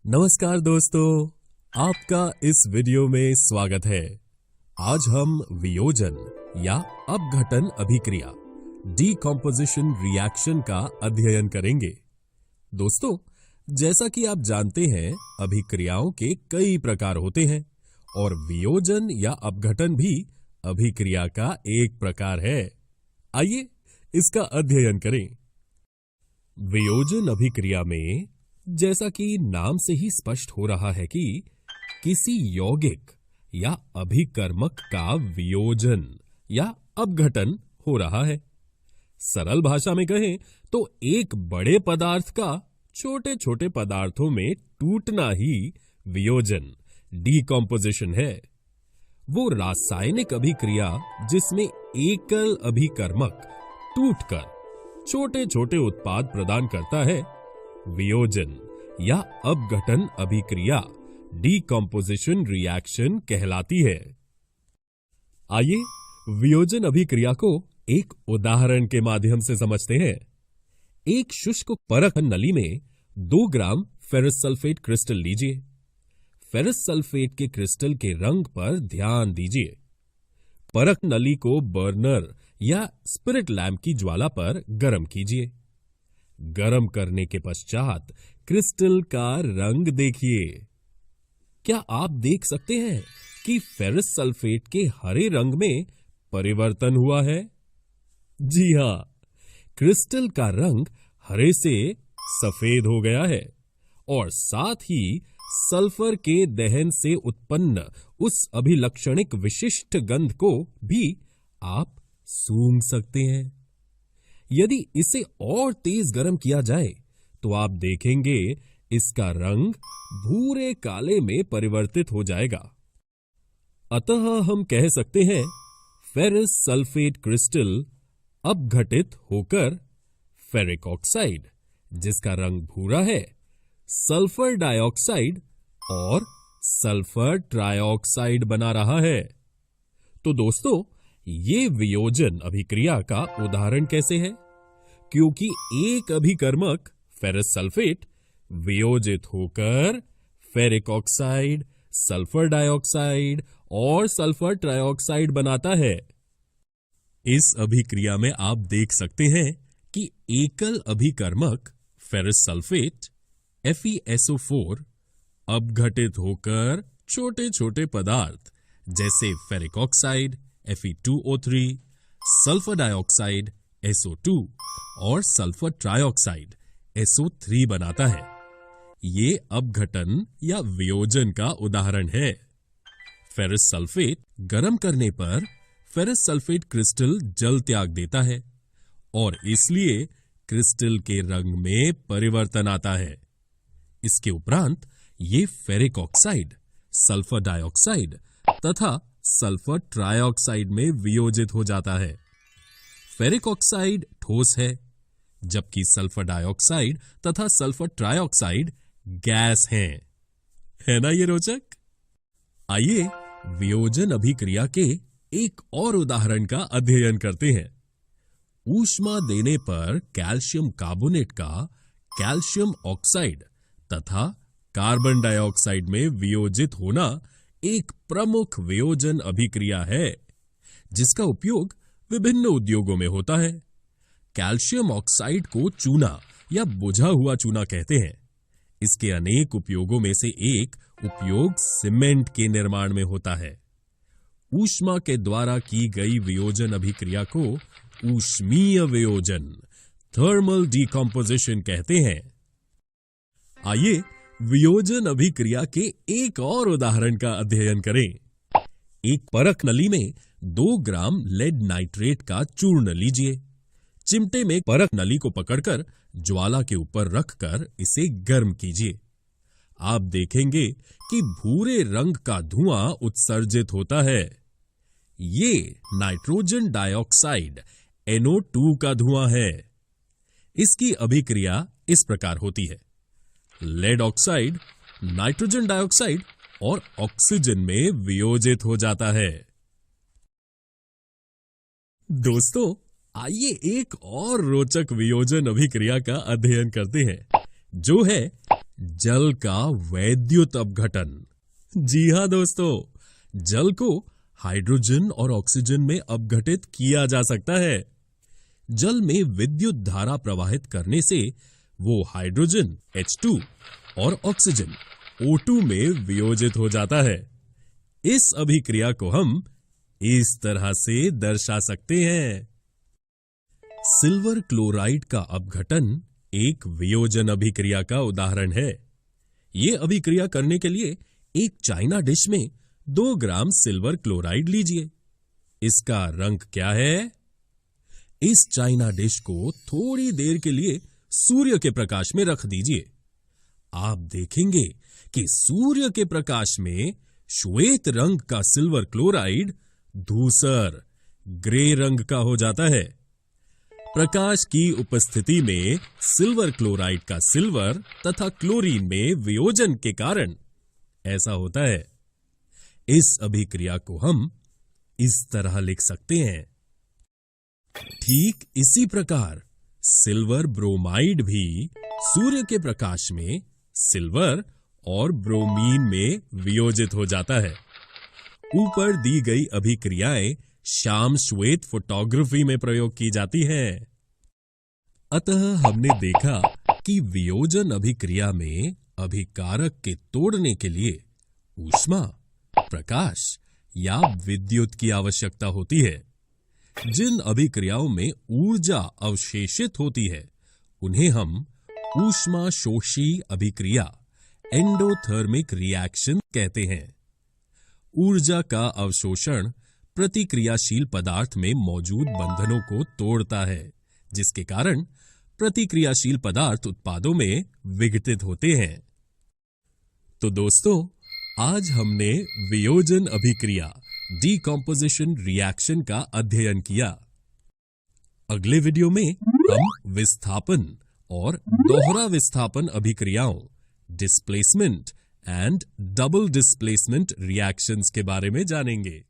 नमस्कार दोस्तों, आपका इस वीडियो में स्वागत है। आज हम वियोजन या अपघटन अभिक्रिया डीकॉम्पोजिशन रिएक्शन का अध्ययन करेंगे। दोस्तों, जैसा कि आप जानते हैं, अभिक्रियाओं के कई प्रकार होते हैं और वियोजन या अपघटन भी अभिक्रिया का एक प्रकार है। आइए इसका अध्ययन करें। वियोजन अभिक्रिया में, जैसा कि नाम से ही स्पष्ट हो रहा है कि किसी यौगिक या अभिकर्मक का वियोजन या अपघटन हो रहा है। सरल भाषा में कहें तो एक बड़े पदार्थ का छोटे छोटे पदार्थों में टूटना ही वियोजन डीकॉम्पोजिशन है। वो रासायनिक अभिक्रिया जिसमें एकल अभिकर्मक टूटकर छोटे छोटे उत्पाद प्रदान करता है, वियोजन या अपघटन अभिक्रिया डीकॉम्पोजिशन रिएक्शन कहलाती है। आइए वियोजन अभिक्रिया को एक उदाहरण के माध्यम से समझते हैं। एक शुष्क परख नली में 2 ग्राम फेरस सल्फेट क्रिस्टल लीजिए। फेरस सल्फेट के क्रिस्टल के रंग पर ध्यान दीजिए। परख नली को बर्नर या स्पिरिट लैंप की ज्वाला पर गर्म कीजिए। गर्म करने के पश्चात क्रिस्टल का रंग देखिए। क्या आप देख सकते हैं कि फेरस सल्फेट के हरे रंग में परिवर्तन हुआ है? जी हां, क्रिस्टल का रंग हरे से सफेद हो गया है और साथ ही सल्फर के दहन से उत्पन्न उस अभिलक्षणिक विशिष्ट गंध को भी आप सूंघ सकते हैं। यदि इसे और तेज गर्म किया जाए तो आप देखेंगे इसका रंग भूरे काले में परिवर्तित हो जाएगा। अतः हम कह सकते हैं फेरस सल्फेट क्रिस्टल अपघटित होकर फेरिक ऑक्साइड, जिसका रंग भूरा है, सल्फर डाइऑक्साइड और सल्फर ट्राइऑक्साइड बना रहा है। तो दोस्तों, ये वियोजन अभिक्रिया का उदाहरण कैसे है? क्योंकि एक अभिकर्मक फेरस सल्फेट वियोजित होकर फेरिक ऑक्साइड, सल्फर डाइऑक्साइड और सल्फर ट्राइऑक्साइड बनाता है। इस अभिक्रिया में आप देख सकते हैं कि एकल अभिकर्मक फेरस सल्फेट FeSO4 अपघटित होकर छोटे छोटे पदार्थ जैसे ferric oxide Fe2O3, sulphur dioxide SO2 और सल्फर ट्राइऑक्साइड SO3 बनाता है। ये अपघटन या वियोजन का उदाहरण है। फेरस सल्फेट गर्म करने पर फेरस सल्फेट क्रिस्टल जल त्याग देता है और इसलिए क्रिस्टल के रंग में परिवर्तन आता है। इसके उपरांत ये फेरिक ऑक्साइड, सल्फर डाइऑक्साइड तथा सल्फर ट्राइऑक्साइड में वियोजित हो जाता है। फेरिक ऑक्साइड ठोस है, जबकि सल्फर डाइऑक्साइड तथा सल्फर ट्राइऑक्साइड गैस हैं। है ना ये रोचक? आइए वियोजन अभिक्रिया के एक और उदाहरण का अध्ययन करते हैं। ऊष्मा देने पर कैल्शियम कार्बोनेट का कैल्शियम ऑक्साइड तथा कार्बन डाइऑक्साइड में वियोजित होना एक प्रमुख वियोजन अभिक्रिया है, जिसका उपयोग विभिन्न उद्योगों में होता है। कैल्शियम ऑक्साइड को चूना या बुझा हुआ चूना कहते हैं। इसके अनेक उपयोगों में से एक उपयोग सीमेंट के निर्माण में होता है। ऊष्मा के द्वारा की गई वियोजन अभिक्रिया को ऊष्मीय वियोजन, थर्मल डीकॉम्पोजिशन कहते हैं। आइए वियोजन अभिक्रिया के एक और उदाहरण का अध्ययन करें। एक परख नली में 2 ग्राम लेड नाइट्रेट का चूर्ण लीजिए। चिमटे में परख नली को पकड़कर ज्वाला के ऊपर रखकर इसे गर्म कीजिए। आप देखेंगे कि भूरे रंग का धुआं उत्सर्जित होता है। ये नाइट्रोजन डाइऑक्साइड NO2 का धुआं है। इसकी अभिक्रिया इस प्रकार होती है। लेड ऑक्साइड नाइट्रोजन डाइऑक्साइड और ऑक्सीजन में वियोजित हो जाता है। दोस्तों, आइए एक और रोचक वियोजन अभिक्रिया का अध्ययन करते हैं, जो है जल का वैद्युत अपघटन। जी हां दोस्तों, जल को हाइड्रोजन और ऑक्सीजन में अपघटित किया जा सकता है। जल में विद्युत धारा प्रवाहित करने से वो हाइड्रोजन H2 और ऑक्सीजन O2 में वियोजित हो जाता है। इस अभिक्रिया को हम इस तरह से दर्शा सकते हैं। सिल्वर क्लोराइड का अपघटन एक वियोजन अभिक्रिया का उदाहरण है। यह अभिक्रिया करने के लिए एक चाइना डिश में 2 ग्राम सिल्वर क्लोराइड लीजिए। इसका रंग क्या है? इस चाइना डिश को थोड़ी देर के लिए सूर्य के प्रकाश में रख दीजिए। आप देखेंगे कि सूर्य के प्रकाश में श्वेत रंग का सिल्वर क्लोराइड धूसर ग्रे रंग का हो जाता है। प्रकाश की उपस्थिति में सिल्वर क्लोराइड का सिल्वर तथा क्लोरीन में वियोजन के कारण ऐसा होता है। इस अभिक्रिया को हम इस तरह लिख सकते हैं। ठीक इसी प्रकार सिल्वर ब्रोमाइड भी सूर्य के प्रकाश में सिल्वर और ब्रोमीन में वियोजित हो जाता है। ऊपर दी गई अभिक्रियाएं श्याम श्वेत फोटोग्राफी में प्रयोग की जाती हैं। अतः हमने देखा कि वियोजन अभिक्रिया में अभिकारक के तोड़ने के लिए ऊष्मा, प्रकाश या विद्युत की आवश्यकता होती है। जिन अभिक्रियाओं में ऊर्जा अवशेषित होती है उन्हें हम ऊष्मा शोषी अभिक्रिया एंडोथर्मिक रिएक्शन कहते हैं। ऊर्जा का अवशोषण प्रतिक्रियाशील पदार्थ में मौजूद बंधनों को तोड़ता है, जिसके कारण प्रतिक्रियाशील पदार्थ उत्पादों में विघटित होते हैं। तो दोस्तों, आज हमने वियोजन अभिक्रिया डीकंपोजिशन रिएक्शन का अध्ययन किया। अगले वीडियो में हम विस्थापन और दोहरा विस्थापन अभिक्रियाओं displacement and double displacement reactions के बारे में जानेंगे।